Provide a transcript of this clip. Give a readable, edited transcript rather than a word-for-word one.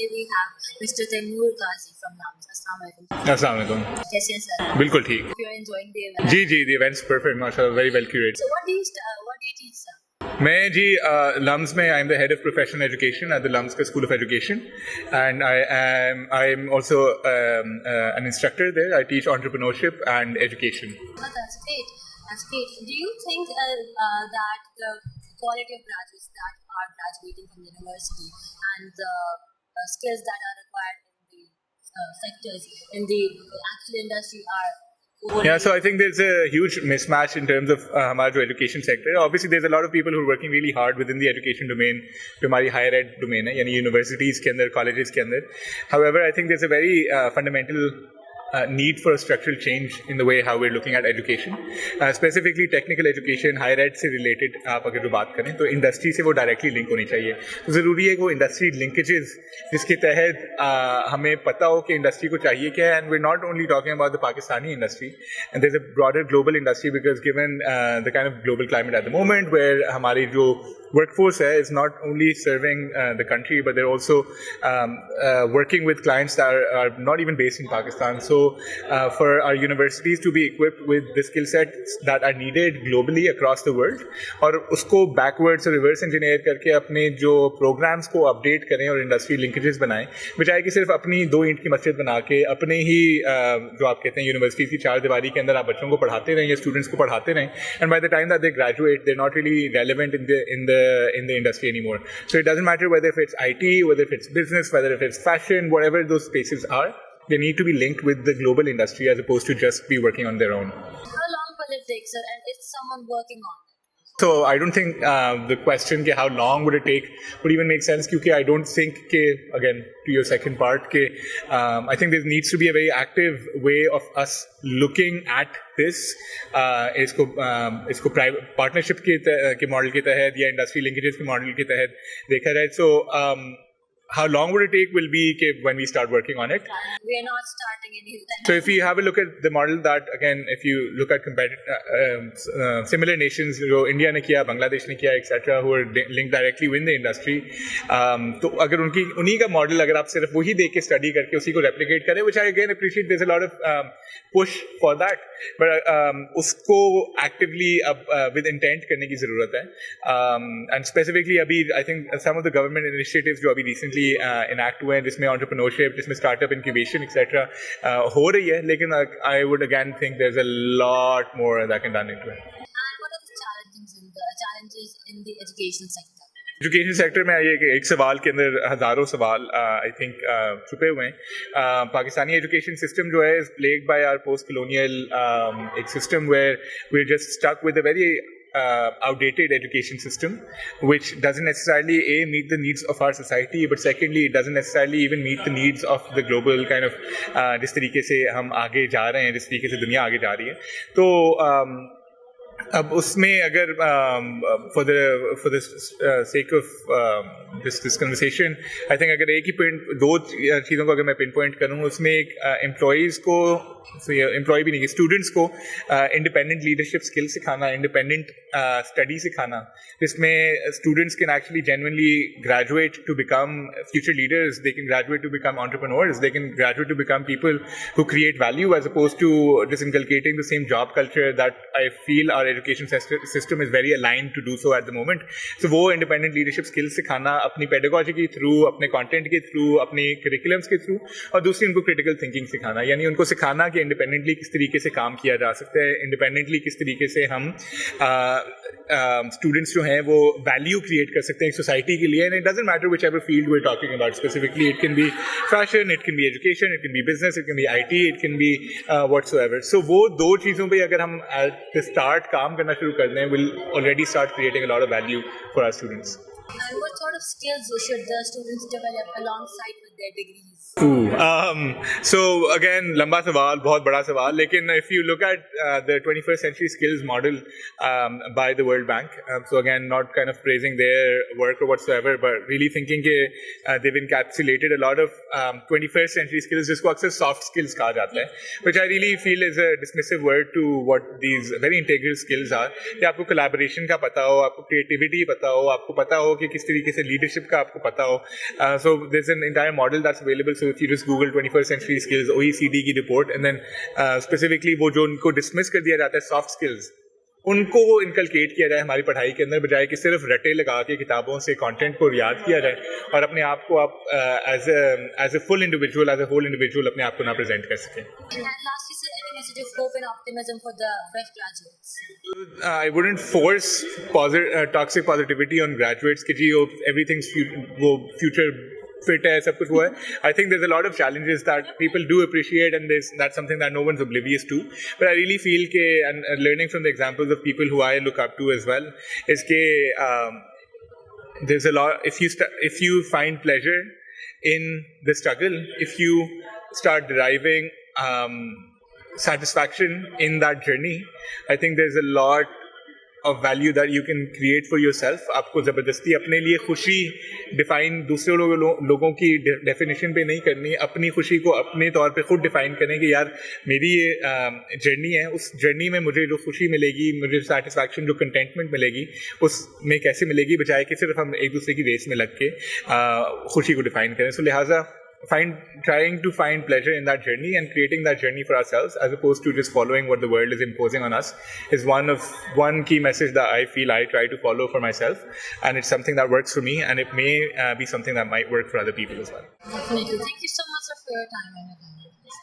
today we have Mr. Taimoor Ghazi from LAMS. Assalamualaikum. Assalamualaikum. कैसे हैं sir? बिल्कुल ठीक. If you are enjoying the event. Ji, the event's perfect, mashallah, very well curated. So what do you teach, sir? मैं जी LUMS में I'm the head of professional education at the LUMS School of Education, and I'm also an instructor there. I teach entrepreneurship and education. Oh, that's great. That's great. Do you think that the quality of graduates that are graduating from the university and the skills that are required in the sectors in the actual industry are Yeah, so I think there's a huge mismatch in terms of हमारा जो education sector. Obviously, there's a lot of people who are working really hard within the education domain, जो हमारी higher ed domain है, यानी universities के अंदर, colleges के अंदर. However, I think there's a very fundamental need for a structural change in the way how we're looking at education, specifically technical education, higher ed से related. आप अगर जो बात करें तो industry से वो directly link होनी चाहिए. तो ज़रूरी है कि वो industry linkages जिसके तहत हमें पता हो कि industry को चाहिए क्या है, and we're not only talking about the Pakistani industry, and there's a broader global industry because given the kind of global climate at the moment where हमारी जो workforce है is not only serving the country but they're also working with clients that are not even based in Pakistan. So for our universities to be equipped with the skill sets that are needed globally across the world और उसको backwards और reverse engineer करके अपने जो programs को update करें और industry linkages बनाएं, बजाय कि सिर्फ अपनी 2 ईंट की मस्जिद बना के अपने ही जो आप कहते हैं यूनिवर्सिटी की 4 दीवारी के अंदर आप बच्चों को पढ़ाते रहें या स्टूडेंट्स को पढ़ाते रहें, and by the time that they graduate they're not really relevant in the industry anymore. So it doesn't matter whether if it's IT, whether if it's business, whether if it's fashion, whatever those spaces are, they need to be linked with the global industry as opposed to just be working on their own. How long will it take, sir? And is someone working on it? So I don't think the question ke how long would it take would even make sense because I don't think ke, again to your second part ke I think there needs to be a very active way of us looking at this इसको private partnership के model के तहत या industry linkages के model के तहत देखा जाए. So how long would it take will be when we start working on it. We are not starting anything. So if you have a look at the model that, again, if you look at similar nations, जो India ने किया, Bangladesh ने किया, etc., who are linked directly with the industry, तो अगर उन्हीं का model अगर आप सिर्फ वही देख के study करके उसी को replicate करें, which I again appreciate, there's a lot of push for that, but उसको actively with intent करने की ज़रूरत है. And specifically अभी I think some of the government initiatives जो अभी recently enact हुए हैं जिसमें entrepreneurship, जिसमें startup incubation etc. हो रही है, लेकिन I would again think there's a lot more that can done into it. And what are the challenges in the education sector? Education sector में ये एक सवाल के अंदर हज़ारों सवाल आई थिंक छुपे हुए हैं. पाकिस्तानी एजुकेशन सिस्टम जो है is plagued by our post colonial एक system where we are just stuck with a very outdated education system which doesn't necessarily meet the needs of our society, but secondly it doesn't necessarily even meet the needs of the global kind of जिस तरीके से हम आगे जा रहे हैं, जिस तरीके से दुनिया आगे जा रही है. तो अब उसमें अगर for the sake of this conversation I think अगर एक ही दो चीज़ों को अगर मैं pinpoint करूँ, उसमें एक employees को एम्प्लॉय भी नहीं, स्टूडेंट्स को इंडिपेंडेंट लीडरशिप स्किल सिखाना, इंडिपेंडेंट स्टडी सिखाना, जिसमें students can actually genuinely graduate to become future leaders, they can graduate to become entrepreneurs, they can graduate to become people who create value as opposed to disinculcating the same job culture that I feel our education system is very aligned to do so at the moment. So वो independent leadership skill सिखाना अपनी pedagogy के through, अपने content के through, अपने curriculums के through, और दूसरी उनको क्रिटिकल थिंकिंग सिखाना, यानी उनको सिखाना कि इंडिपेंडेंटली किस तरीके से काम किया जा सकता है, इंडिपेंडेंटली किस तरीके से हम स्टूडेंट्स जो हैं वो वैल्यू क्रिएट कर सकते हैं एक सोसाइटी के लिए. And it doesn't matter whichever field we are talking about, specifically it can be fashion, it can be education, it can be business, it can be IT, it can be whatsoever. So वो दो चीज़ों पे अगर हम at the start काम करना शुरू कर दें, will already start creating a lot of value for our students. And what sort of skills should the students develop alongside with their degrees? So again, लंबा सवाल, बहुत बड़ा सवाल, लेकिन if you look at the 21st century skills model by the World Bank, so again not kind of praising their work or whatsoever, but really thinking that they've encapsulated a lot of 21st century skills जिसको अक्सर soft skills कहा जाता है, which I really feel is a dismissive word to what these very integral skills are. कि आपको collaboration का पता हो, आपको creativity पता हो, आपको पता हो कि किस तरीके से लीडरशिप का आपको पता हो. So there's an entire model that's available. So if you just Google 21st century skills, OECD की report, and then specifically वो जो उनको dismiss कर दिया जाता है soft skills, उनको इनकलकेट किया जाए हमारी पढ़ाई के अंदर, बजाय कि सिर्फ रटे लगा के किताबों से कंटेंट को याद किया जाए और अपने आप को आप as a full individual, as a whole individual अपने आप को ना प्रेजेंट कर सकें. And lastly, sir, any message of hope and optimism for the fresh graduates? I wouldn't force toxic positivity on graduates कि जी everything's वो future fit है, सब कुछ हुआ है. I think there's a lot of challenges that people do appreciate, and that's something that no one's oblivious to. But I really feel कि, and learning from the examples of people who I look up to as well, is कि there's a lot. If you find pleasure in the struggle, if you start deriving satisfaction in that journey, I think there's a lot of value that you can create for yourself. आपको ज़बरदस्ती अपने लिए खुशी define दूसरे लोगों की definition पे नहीं करनी, अपनी खुशी को अपने तौर पे खुद डिफाइन करें कि यार मेरी ये जर्नी है, उस जर्नी में मुझे जो खुशी मिलेगी, मुझे सेटिस्फैक्शन, जो कंटेंटमेंट मिलेगी, उसमें कैसे मिलेगी, बजाय कि सिर्फ हम एक दूसरे की रेस में लग के खुशी को डिफाइन करें. सो लिहाजा trying to find pleasure in that journey and creating that journey for ourselves, as opposed to just following what the world is imposing on us, is one key message that I feel I try to follow for myself, and it's something that works for me, and it may be something that might work for other people as well. Definitely. Thank you so much, sir, for your time and your time.